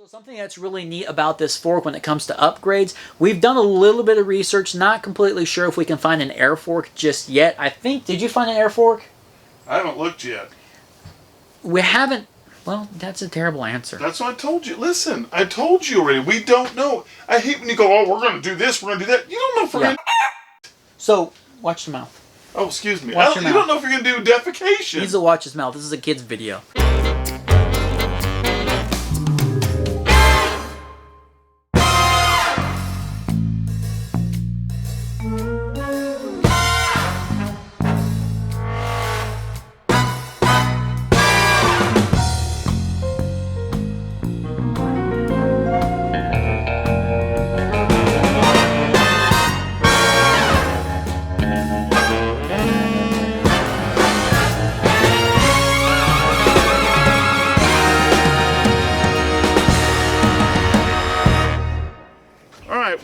So something that's really neat about this fork when it comes to upgrades, we've done a little bit of research, not completely sure if we can find an air fork just yet. I think, did you find an air fork? I haven't looked yet. We haven't. Well, that's a terrible answer. That's what I told you. Listen, I told you already. We don't know. I hate when you go, oh, we're going to do this, we're going to do that. You don't know if we're going to... So, watch your mouth. Oh, excuse me. You Watch your mouth. don't know if you're going to do defecation. He needs to watch his mouth. This is a kid's video.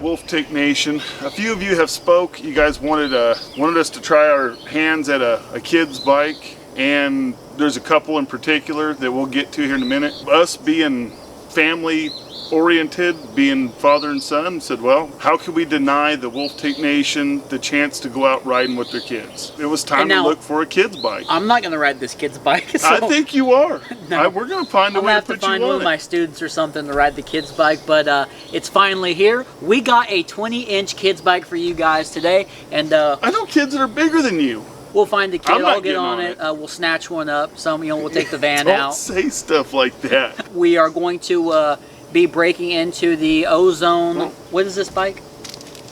Wolf Tick Nation, a few of you have spoke. You guys wanted us to try our hands at a kid's bike, and there's a couple in particular that we'll get to here in a minute. Us being family oriented, being father and son, said, well, how could we deny the Wolf Tick Nation the chance to go out riding with their kids? It was time to look for a kid's bike. I'm not going to ride this kid's bike. So I think you are. No. We're going to find a way to put you on it. I'm going to have to find one of my students or something to ride the kid's bike, but it's finally here. We got a 20-inch kid's bike for you guys today, and I know kids that are bigger than you. We'll find the kid. I'll get on it. We'll snatch one up. We'll take the van out. Don't say stuff like that. We are going to be breaking into the Ozone. What is this bike?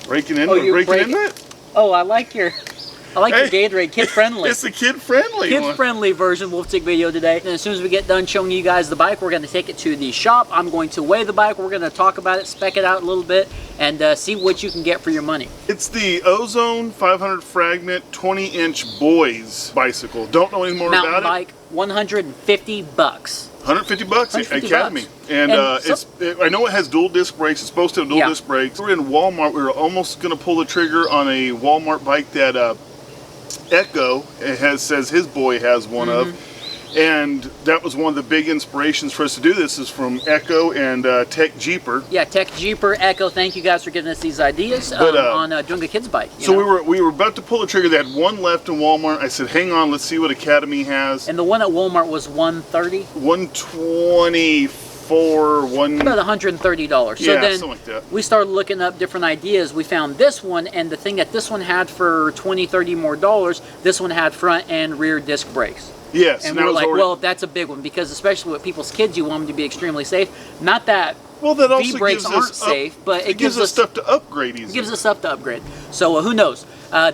Breaking into it? Oh, I like your Gatorade, kid friendly. It's a kid friendly version Wolf Tick video today. And as soon as we get done showing you guys the bike, we're going to take it to the shop. I'm going to weigh the bike. We're going to talk about it, spec it out a little bit, and see what you can get for your money. It's the Ozone 500 Fragment 20-inch boys bicycle. Don't know any more about it. Mountain bike, $150. $150 at Academy. And I know it has dual disc brakes. It's supposed to have dual disc brakes. We're in Walmart. We were almost going to pull the trigger on a Walmart bike that Echo says his boy has one of. And that was one of the big inspirations for us to do this, is from Echo and Tech Jeeper. Yeah, Tech Jeeper, Echo, thank you guys for giving us these ideas on doing a kid's bike. So we were about to pull the trigger. They had one left in Walmart. I said, hang on, let's see what Academy has. And the one at Walmart was $130? $124, about $130. So then something like that. We started looking up different ideas. We found this one, and the thing that this one had for $20-30 more, this one had front and rear disc brakes. Yes, and we're like, well, that's a big one, because especially with people's kids, you want them to be extremely safe. Not that V-brakes aren't safe, but it gives us stuff to upgrade easily. It gives us stuff to upgrade. So who knows?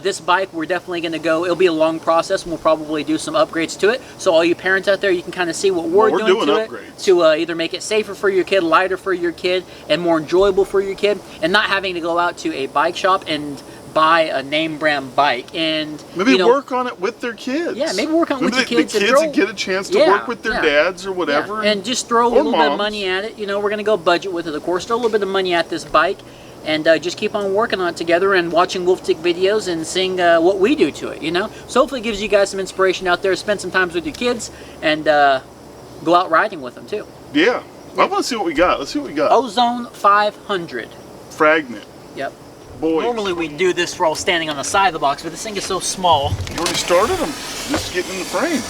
This bike, we're definitely going to go. It'll be a long process, and we'll probably do some upgrades to it. So all you parents out there, you can kind of see what we're doing to it to either make it safer for your kid, lighter for your kid, and more enjoyable for your kid, and not having to go out to a bike shop and buy a name brand bike and maybe work on it with their kids. Yeah, maybe work on it with your kids. The kids that get a chance to work with their dads or whatever. And just throw a little bit of money at it. We're going to go budget with it, of course. Throw a little bit of money at this bike, and just keep on working on it together and watching Wolf Tick videos and seeing what we do to it, So hopefully it gives you guys some inspiration out there. Spend some time with your kids and go out riding with them too. Yeah. I want to see what we got. Let's see what we got. Ozone 500. Fragment. Yep. Boys. Normally we do this while standing on the side of the box, but this thing is so small. You already started them. Just getting in the frame.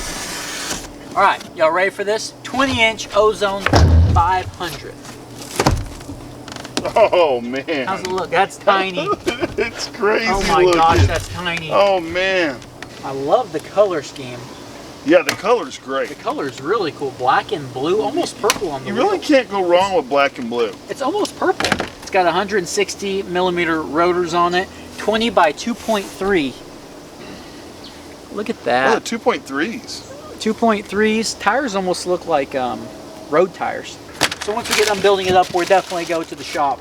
All right, y'all ready for this? 20-inch Ozone 500. Oh man. How's it look? That's tiny. It's crazy. Oh my gosh, that's tiny. Oh man. I love the color scheme. Yeah, the color's great. The color's really cool. Black and blue, almost purple on the You really can't go wrong with black and blue. It's almost purple. It's got 160 millimeter rotors on it, 20 by 2.3. Look at that. Oh, 2.3s. 2.3s. Tires almost look like road tires. So once we get done building it up, we'll definitely go to the shop.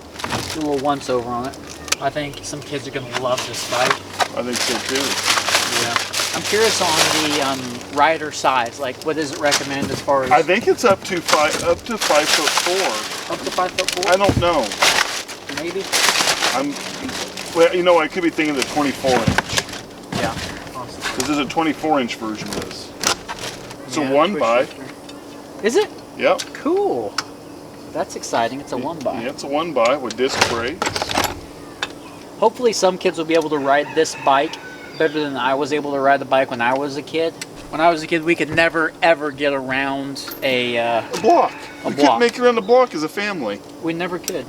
Do a little once over on it. I think some kids are going to love this bike. I think so too. Yeah. I'm curious on the rider size. Like, what does it recommend as far as? I think it's up to 5'4". Up to 5'4"? I don't know. Maybe. Well, I could be thinking the 24-inch. Yeah. Awesome. Because there's a 24-inch version of this. It's a 1x. Is it? Yep. Cool. That's exciting. It's a one by. Yeah, it's a one by with disc brakes. Hopefully some kids will be able to ride this bike better than I was able to ride the bike when I was a kid. When I was a kid, we could never ever get around a block. We couldn't make it around the block as a family. We never could.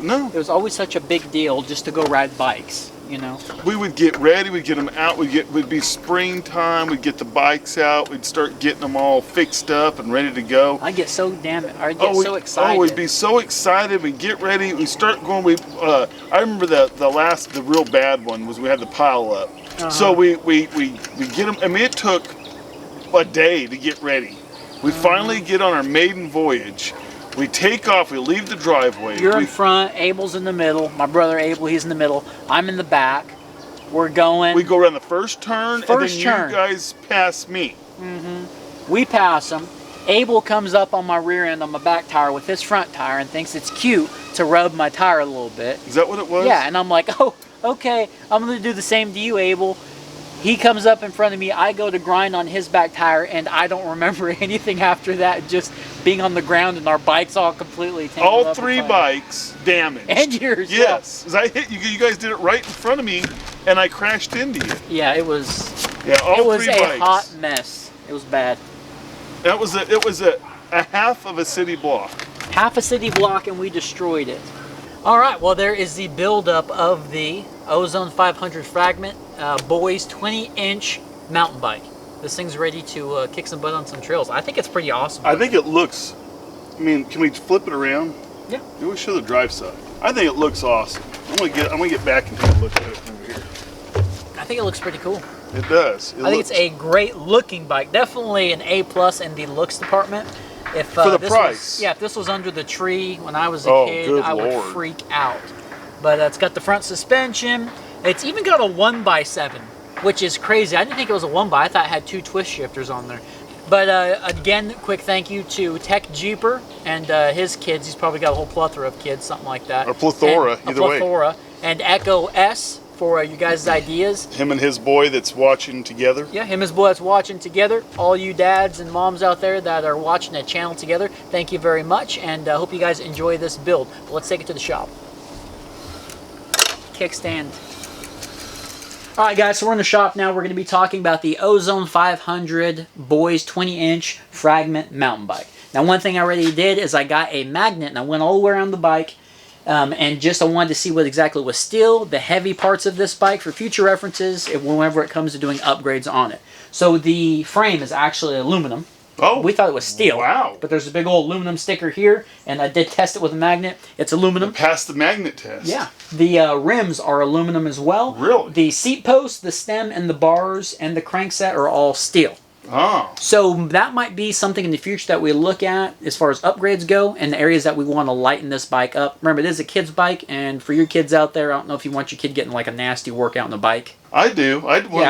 No. It was always such a big deal just to go ride bikes, you know. We would get ready, we'd get them out, we'd be springtime, we'd get the bikes out, we'd start getting them all fixed up and ready to go. I get so so excited. Oh, we'd be so excited, we'd get ready, we start going, I remember the real bad one was we had the pile up. So we get them, I mean it took a day to get ready. We finally get on our maiden voyage. We take off, we leave the driveway. You're in front, Abel's in the middle. My brother Abel, he's in the middle. I'm in the back. We're going. We go around the first turn, and then you guys pass me. We pass him. Abel comes up on my rear end on my back tire with his front tire and thinks it's cute to rub my tire a little bit. Is that what it was? Yeah, and I'm like, oh, okay, I'm going to do the same to you, Abel. He comes up in front of me, I go to grind on his back tire, and I don't remember anything after that, just being on the ground and our bikes all completely tangled up. All three bikes damaged. And yours, yes. Yeah. I hit you, you guys did it right in front of me, and I crashed into you. Yeah, it was, all it was a hot mess. It was bad. It was a half of a city block. Half a city block, and we destroyed it. All right, well, there is the buildup of the Ozone 500 Fragment boys 20-inch mountain bike. This thing's ready to kick some butt on some trails. I think it's pretty awesome. I think it looks, I mean, can we flip it around? Yeah. Maybe we show the drive side. I think it looks awesome. I'm gonna get back and take a look at it over here. I think it looks pretty cool. It does. I think it's a great looking bike. Definitely an A+ in the looks department. If, for the price. If this was under the tree when I was a kid, I would freak out. But it's got the front suspension. It's even got a 1x7, which is crazy. I didn't think it was a 1x. I thought it had 2 twist shifters on there. But again, quick thank you to Tech Jeeper and his kids. He's probably got a whole plethora of kids, something like that. Or plethora, either way. And Echo S for you guys' ideas. Him and his boy that's watching together. Yeah, him and his boy that's watching together. All you dads and moms out there that are watching a channel together, thank you very much, and hope you guys enjoy this build. But let's take it to the shop. Kickstand. All right, guys, so we're in the shop now. We're going to be talking about the Ozone 500 Boys 20-inch Fragment mountain bike. Now, one thing I already did is I got a magnet, and I went all the way around the bike, and just I wanted to see what exactly was steel, the heavy parts of this bike for future references whenever it comes to doing upgrades on it. So the frame is actually aluminum. Oh, we thought it was steel. Wow. But there's a big old aluminum sticker here, and I did test it with a magnet. It's aluminum. It passed the magnet test. Yeah. The rims are aluminum as well. Really? The seat post, the stem, and the bars, and the crankset are all steel. Oh. So that might be something in the future that we look at as far as upgrades go and the areas that we want to lighten this bike up. Remember, it is a kid's bike, and for your kids out there, I don't know if you want your kid getting like a nasty workout on the bike. I do.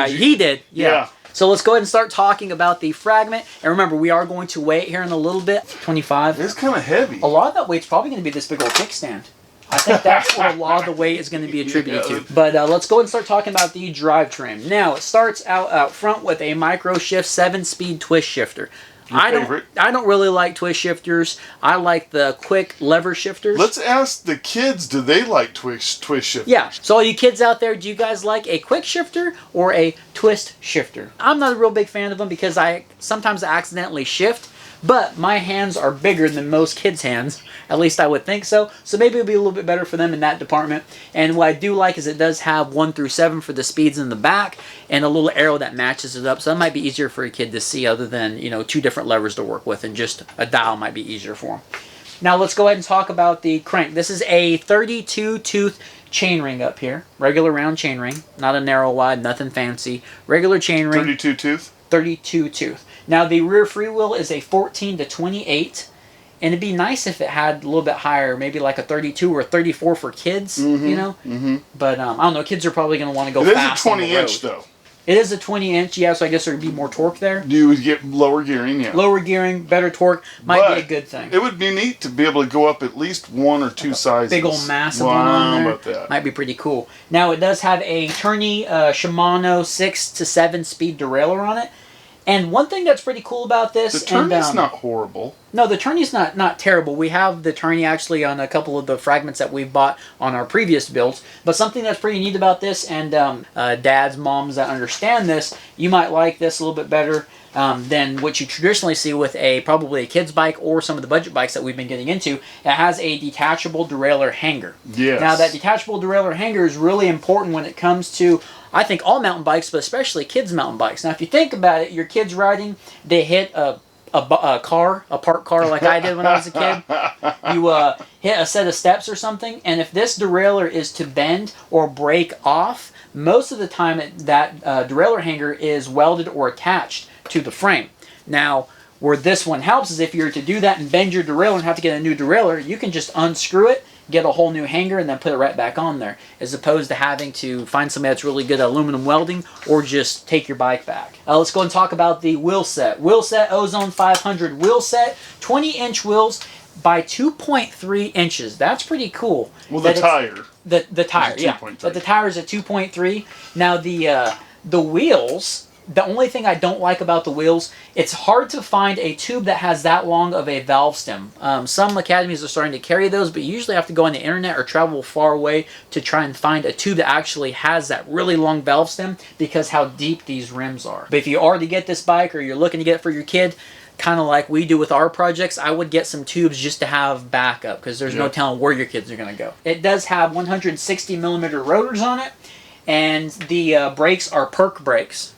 He did. Yeah. So let's go ahead and start talking about the Fragment. And remember, we are going to weigh it here in a little bit. 25. It's kind of heavy. A lot of that weight's probably going to be this big old kickstand. I think that's what a lot of the weight is going to be attributed to. But let's go ahead and start talking about the drivetrain. Now, it starts out front with a micro shift 7-speed twist shifter. I don't really like twist shifters. I like the quick lever shifters. Let's ask the kids, do they like twist shifters? Yeah. So all you kids out there, do you guys like a quick shifter or a twist shifter? I'm not a real big fan of them because I sometimes accidentally shift. But my hands are bigger than most kids' hands. At least I would think so. So maybe it'll be a little bit better for them in that department. And what I do like is it does have 1 through 7 for the speeds in the back and a little arrow that matches it up. So that might be easier for a kid to see other than, 2 different levers to work with, and just a dial might be easier for them. Now let's go ahead and talk about the crank. This is a 32-tooth chainring up here. Regular round chainring. Not a narrow wide, nothing fancy. Regular chainring. 32 tooth? 32 tooth. Now the rear freewheel is a 14 to 28, and it'd be nice if it had a little bit higher, maybe like a 32 or a 34 for kids, But I don't know, kids are probably going to want to go fast on the road. It is a 20-inch though. It is a 20-inch, yeah, so I guess there would be more torque there. You would get lower gearing, yeah. Lower gearing, better torque, might be a good thing. It would be neat to be able to go up at least 1 or 2 sizes. Big old massive one on there. About that. Might be pretty cool. Now it does have a Tourney Shimano 6 to 7 speed derailleur on it. And one thing that's pretty cool about this... The tourney's not horrible. No, the tourney's not terrible. We have the tourney actually on a couple of the fragments that we've bought on our previous builds. But something that's pretty neat about this, and dads, moms that understand this, you might like this a little bit better than what you traditionally see with probably a kid's bike or some of the budget bikes that we've been getting into. It has a detachable derailleur hanger. Yes. Now, that detachable derailleur hanger is really important when it comes to, I think, all mountain bikes, but especially kids' mountain bikes. Now, if you think about it, your kids riding, they hit a parked car like I did when I was a kid. You hit a set of steps or something, and if this derailleur is to bend or break off, most of the time that derailleur hanger is welded or attached to the frame. Now, where this one helps is if you're to do that and bend your derailleur and have to get a new derailleur, you can just unscrew it, get a whole new hanger, and then put it right back on there, as opposed to having to find somebody that's really good at aluminum welding or just take your bike back. Let's go and talk about the wheel set. Wheel set, Ozone 500 wheel set, 20-inch wheels by 2.3 inches. That's pretty cool. Well, the tire. The tire, yeah. But the tire is a 2.3. Now, the wheels... The only thing I don't like about the wheels, it's hard to find a tube that has that long of a valve stem. Some academies are starting to carry those, but you usually have to go on the internet or travel far away to try and find a tube that actually has that really long valve stem because how deep these rims are. But if you are to get this bike or you're looking to get it for your kid, kind of like we do with our projects, I would get some tubes just to have backup because there's no telling where your kids are going to go. It does have 160 millimeter rotors on it. And the brakes are perk brakes.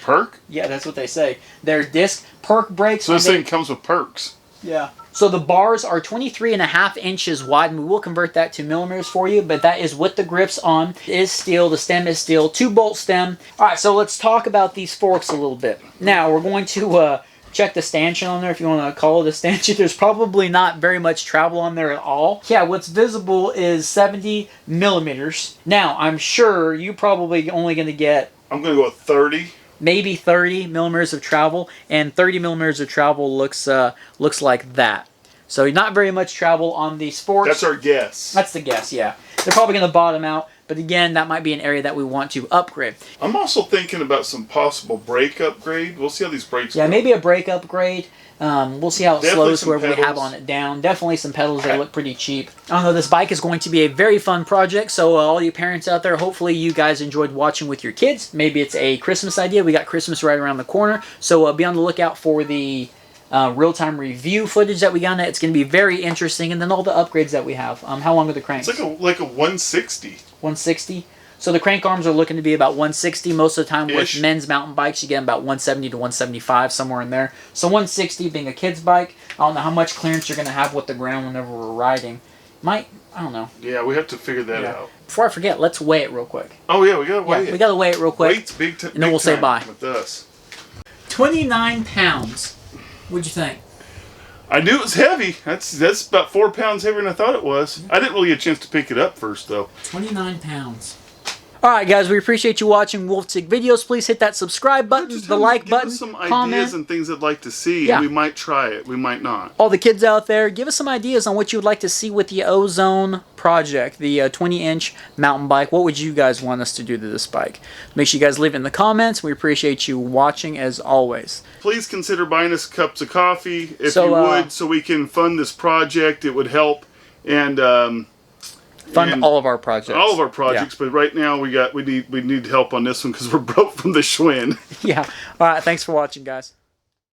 Perk? Yeah, that's what they say. They're disc perk brakes. So this thing comes with perks. Yeah. So the bars are 23.5 inches wide, and we will convert that to millimeters for you, but that is with the grips on. It is steel. The stem is steel. 2-bolt stem. All right, so let's talk about these forks a little bit. Now, we're going to... check the stanchion on there if you want to call it a stanchion. There's probably not very much travel on there at all. Yeah, what's visible is 70 millimeters. Now, I'm sure you're probably only going to get... I'm going to go with 30. Maybe 30 millimeters of travel, and 30 millimeters of travel looks like that. So not very much travel on these forks. That's our guess. That's the guess, yeah. They're probably going to bottom out. But again, that might be an area that we want to upgrade. I'm also thinking about some possible brake upgrade. We'll see how these brakes go. Maybe a brake upgrade. We'll see how it slows wherever we have on it down. Definitely some pedals that look pretty cheap. I don't know, this bike is going to be a very fun project. So all you parents out there, hopefully you guys enjoyed watching with your kids. Maybe it's a Christmas idea. We got Christmas right around the corner. So be on the lookout for the... real-time review footage that we got on it. It's going to be very interesting, and then all the upgrades that we have. How long are the cranks? It's like a 160. 160. So the crank arms are looking to be about 160 most of the time. With men's mountain bikes, you get about 170 to 175, somewhere in there. So 160 being a kid's bike. I don't know how much clearance you're going to have with the ground whenever we're riding. I don't know. Yeah, we have to figure that out. Before I forget, let's weigh it real quick. Oh yeah, we got to weigh it. We got to weigh it real quick. Weight's big time. And then we'll say bye. With us. 29 pounds. What'd you think? I knew it was heavy. That's about 4 pounds heavier than I thought it was. I didn't really get a chance to pick it up first, though. 29 pounds. Alright guys, we appreciate you watching Wolftig videos. Please hit that subscribe button, the like button, give us some comment. ideas and things I'd like to see. Yeah. We might try it. We might not. All the kids out there, give us some ideas on what you would like to see with the Ozone project, the 20-inch mountain bike. What would you guys want us to do to this bike? Make sure you guys leave it in the comments. We appreciate you watching as always. Please consider buying us cups of coffee if you would, so we can fund this project. It would help. And... fund all of our projects. All of our projects, but right now we need help on this one because we're broke from the Schwinn. Yeah. All right. Thanks for watching, guys.